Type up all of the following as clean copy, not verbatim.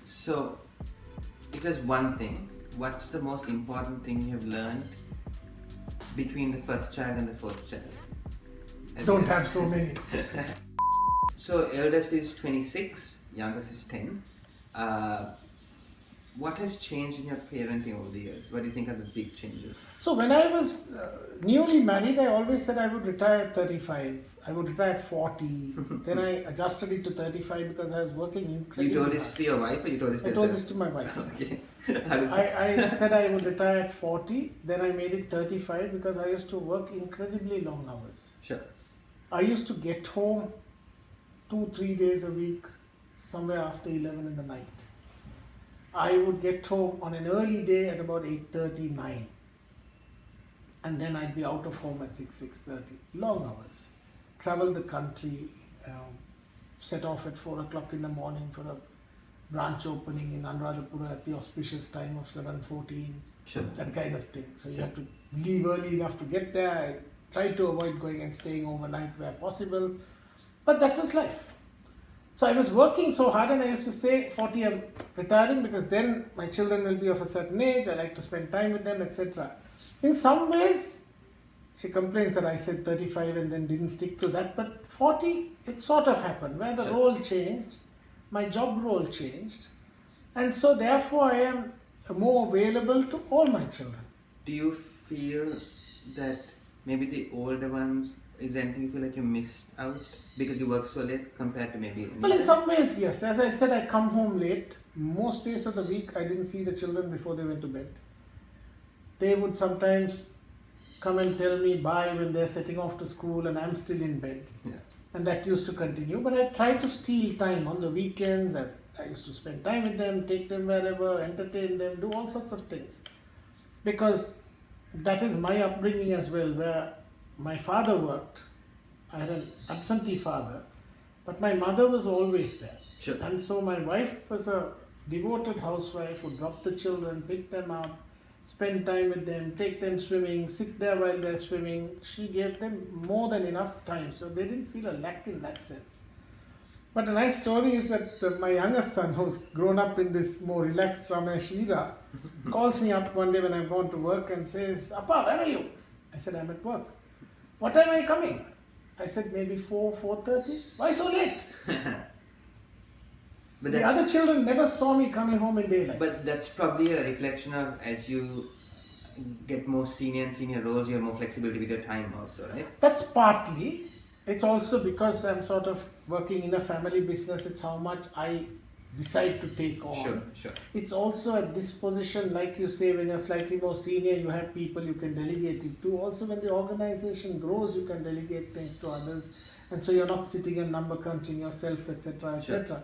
So, if there's one thing, what's the most important thing you have learned between the first child and the fourth child? Don't have so many. So, eldest is 26, youngest is 10. What has changed in your parenting over the years? What do you think are the big changes? So when I was newly married, I always said I would retire at 35. I would retire at 40. Then I adjusted it to 35 because I was working incredibly You told this hard. to your wife or you told this to I yourself? told this to my wife. Okay. I said I would retire at 40. Then I made it 35 because I used to work incredibly long hours. Sure. I used to get home 2-3 days a week, somewhere after 11 in the night. I would get home on an early day at about 8:30, 9. And then I'd be out of home at 6:30. Long hours. Travel the country, set off at 4 o'clock in the morning for a branch opening in Anuradhapura at the auspicious time of 7:14. Sure. That kind of thing. So you have to leave early enough to get there. I tried to avoid going and staying overnight where possible. But that was life. So I was working so hard and I used to say 40 I'm retiring because then my children will be of a certain age, I like to spend time with them, etc. In some ways, she complains that I said 35 and then didn't stick to that, but 40, it sort of happened where the role changed, my job role changed, and so therefore I am more available to all my children. Do you feel that maybe the older ones, is there anything you feel like you missed out because you work so late compared to maybe... Well, in some ways, yes. As I said, I come home late. Most days of the week, I didn't see the children before they went to bed. They would sometimes come and tell me bye when they're setting off to school and I'm still in bed. Yeah. And that used to continue. But I tried to steal time on the weekends. I used to spend time with them, take them wherever, entertain them, do all sorts of things. Because that is my upbringing as well, where my father worked. I had an absentee father, but my mother was always there. Sure. And so my wife was a devoted housewife who dropped the children, picked them up, spend time with them, take them swimming, sit there while they're swimming. She gave them more than enough time, so they didn't feel a lack in that sense. But a nice story is that my youngest son, who's grown up in this more relaxed Ramesh era, calls me up one day when I've gone to work and says, "Appa, where are you?" I said, "I'm at work." "What time are you coming?" I said, "Maybe 4:30. "Why so late?" But The other children never saw me coming home in daylight. But that's probably a reflection of as you get more senior and senior roles, you have more flexibility with your time also, right? That's partly. It's also because I'm sort of working in a family business. It's how much I decide to take on. Sure. It's also at this position, like you say, when you're slightly more senior, you have people you can delegate it to. Also, when the organization grows, you can delegate things to others. And so you're not sitting and number crunching yourself, etc., etc.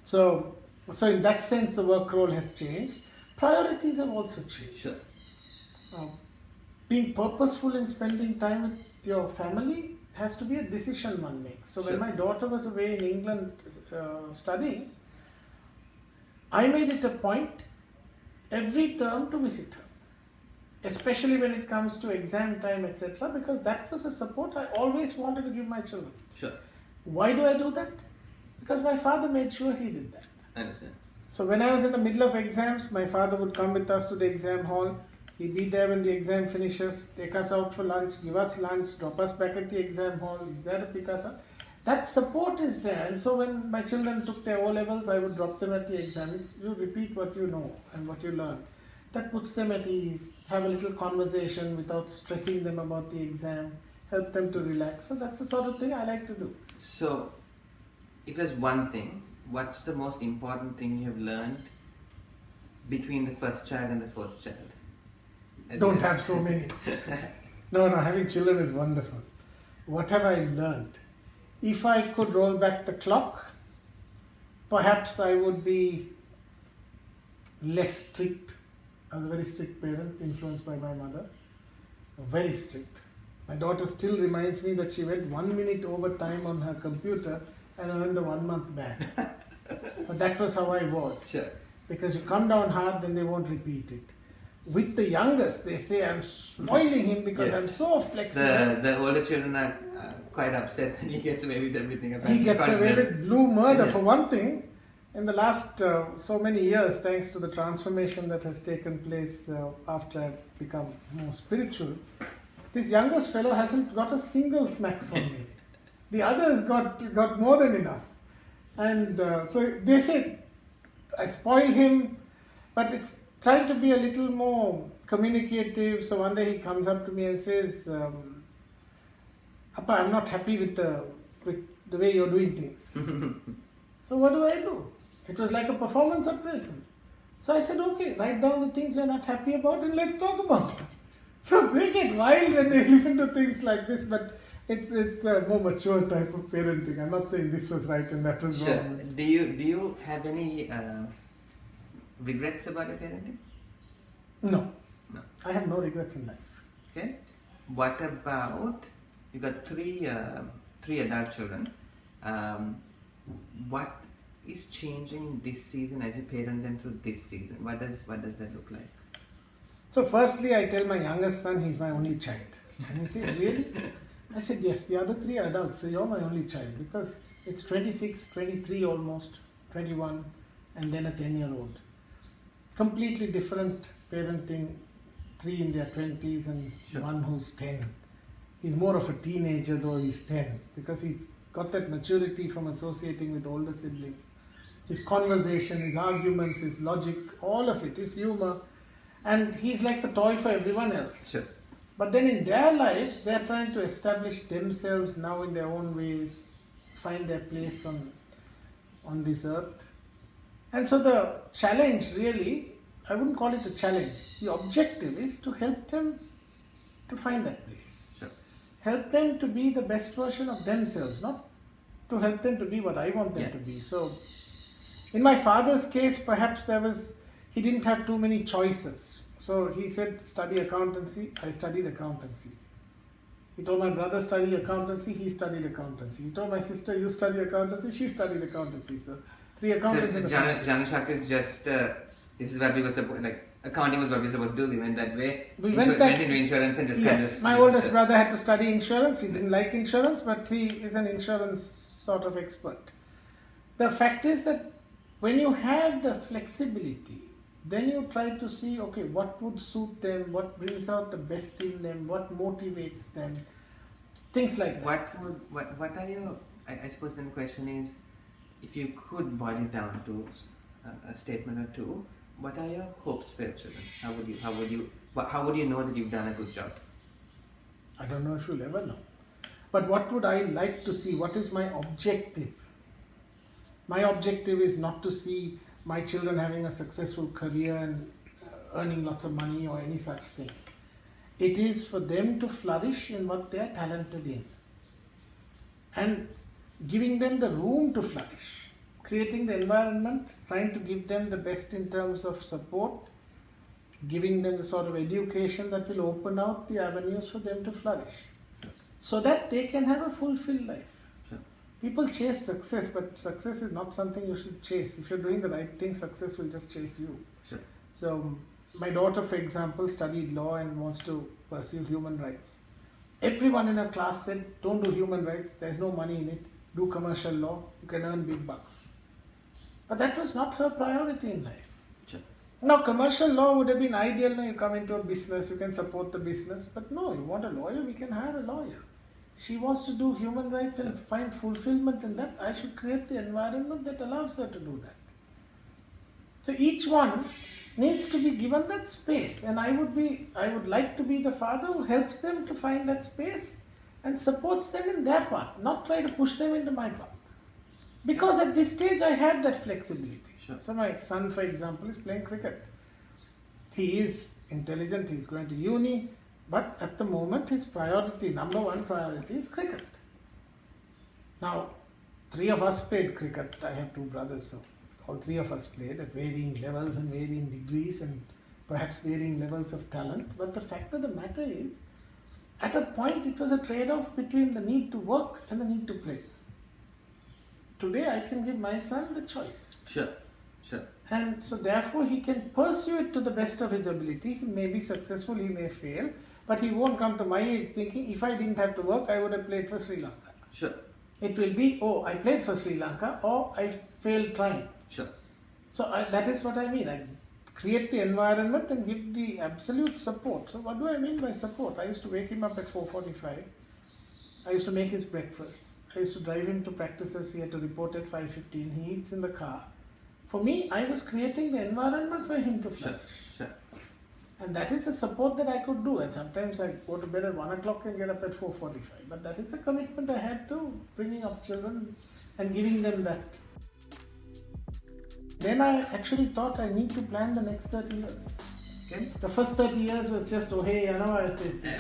So in that sense, the work role has changed. Priorities have also changed. Sure. Being purposeful in spending time with your family has to be a decision one makes. So when my daughter was away in England studying, I made it a point every term to visit her, especially when it comes to exam time, etc., because that was a support I always wanted to give my children. Sure. Why do I do that? Because my father made sure he did that. I understand. So when I was in the middle of exams, my father would come with us to the exam hall. He'd be there when the exam finishes, take us out for lunch, give us lunch, drop us back at the exam hall. He's there to pick us up. That support is there. And so when my children took their O-levels, I would drop them at the exam. You repeat what you know and what you learn. That puts them at ease. Have a little conversation without stressing them about the exam. Help them to relax. So that's the sort of thing I like to do. So, if there's one thing, what's the most important thing you have learned between the first child and the fourth child? Don't have so many. No, having children is wonderful. What have I learned? If I could roll back the clock, perhaps I would be less strict. I was a very strict parent, influenced by my mother. Very strict. My daughter still reminds me that she went 1 minute over time on her computer and earned a 1 month ban. But that was how I was. Sure. Because you come down hard, then they won't repeat it. With the youngest, they say I'm spoiling him because I'm so flexible. The older children are quite upset and he gets away with everything. He gets away with blue murder for one thing. in the last so many years, thanks to the transformation that has taken place after I've become more spiritual, this youngest fellow hasn't got a single smack from me. The others got more than enough. And so they say, I spoil him, but it's trying to be a little more communicative. So one day he comes up to me and says, Appa, I'm not happy with the way you're doing things. So what do? It was like a performance appraisal. So I said, okay, write down the things you're not happy about and let's talk about it. So they get wild when they listen to things like this, but it's a more mature type of parenting. I'm not saying this was right and that was wrong. Do you have any regrets about your parenting? No. No. I have no regrets in life. Okay. What about, you got three adult children. What is changing in this season as you parent them through this season? What does that look like? So firstly, I tell my youngest son he's my only child. And he says, really? I said, yes, the other three are adults, so you're my only child. Because it's 26, 23 almost, 21, and then a 10-year-old. Completely different parenting, 3 in their 20s and Sure. one who's 10. He's more of a teenager though he's 10, because he's got that maturity from associating with older siblings. His conversation, his arguments, his logic, all of it, his humor. And he's like the toy for everyone else. Sure. But then in their lives, they're trying to establish themselves now in their own ways, find their place on this earth. And so the challenge really, I wouldn't call it a challenge. The objective is to help them to find that place. Sure. Help them to be the best version of themselves, not to help them to be what I want them Yeah. to be. So in my father's case, perhaps he didn't have too many choices. So he said, study accountancy. I studied accountancy. He told my brother, study accountancy. He studied accountancy. He told my sister, you study accountancy. She studied accountancy. So 3 accountants in the family. Schaffter is just, this is what we were supposed, like, accounting was what we were supposed to do. We went that way. We went that- into insurance and just Yes, my oldest brother had to study insurance. He didn't like insurance, but he is an insurance sort of expert. The fact is that when you have the flexibility, then you try to see, okay, what would suit them, what brings out the best in them, what motivates them, things like that. What are your, I suppose then the question is, if you could boil it down to a statement or two, what are your hopes for your children? How would you know that you've done a good job? I don't know if you'll ever know. But what would I like to see? What is my objective? My objective is not to see my children having a successful career and earning lots of money or any such thing. It is for them to flourish in what they are talented in. And giving them the room to flourish. Creating the environment, trying to give them the best in terms of support, giving them the sort of education that will open out the avenues for them to flourish. So that they can have a fulfilled life. Sure. People chase success, but success is not something you should chase. If you're doing the right thing, success will just chase you. Sure. So my daughter, for example, studied law and wants to pursue human rights. Everyone in her class said, don't do human rights, there's no money in it, do commercial law, you can earn big bucks. But that was not her priority in life. Sure. Now, commercial law would have been ideal. Now you come into a business, you can support the business. But no, you want a lawyer, we can hire a lawyer. She wants to do human rights and find fulfillment in that. I should create the environment that allows her to do that. So each one needs to be given that space. And I would like to be the father who helps them to find that space and supports them in their path, not try to push them into my path. Because at this stage I have that flexibility. Sure. So my son, for example, is playing cricket. He is intelligent, he is going to uni, but at the moment his priority, number one priority is cricket. Now, 3 of us played cricket. I have 2 brothers, so all 3 of us played at varying levels and varying degrees and perhaps varying levels of talent. But the fact of the matter is, at a point it was a trade-off between the need to work and the need to play. Today I can give my son the choice. Sure. And so therefore he can pursue it to the best of his ability. He may be successful, he may fail, but he won't come to my age thinking, if I didn't have to work, I would have played for Sri Lanka. Sure. It will be, oh, I played for Sri Lanka, or I failed trying. Sure. So that is what I mean. I create the environment and give the absolute support. So what do I mean by support? I used to wake him up at 4:45. I used to make his breakfast. I used to drive him to practices. He had to report at 5:15. He eats in the car. For me, I was creating the environment for him to flourish. Sure. And that is the support that I could do. And sometimes I go to bed at 1 o'clock and get up at 4:45. But that is the commitment I had to bringing up children and giving them that. Then I actually thought I need to plan the next 30 years. Okay. The first 30 years was just, oh hey, as they say.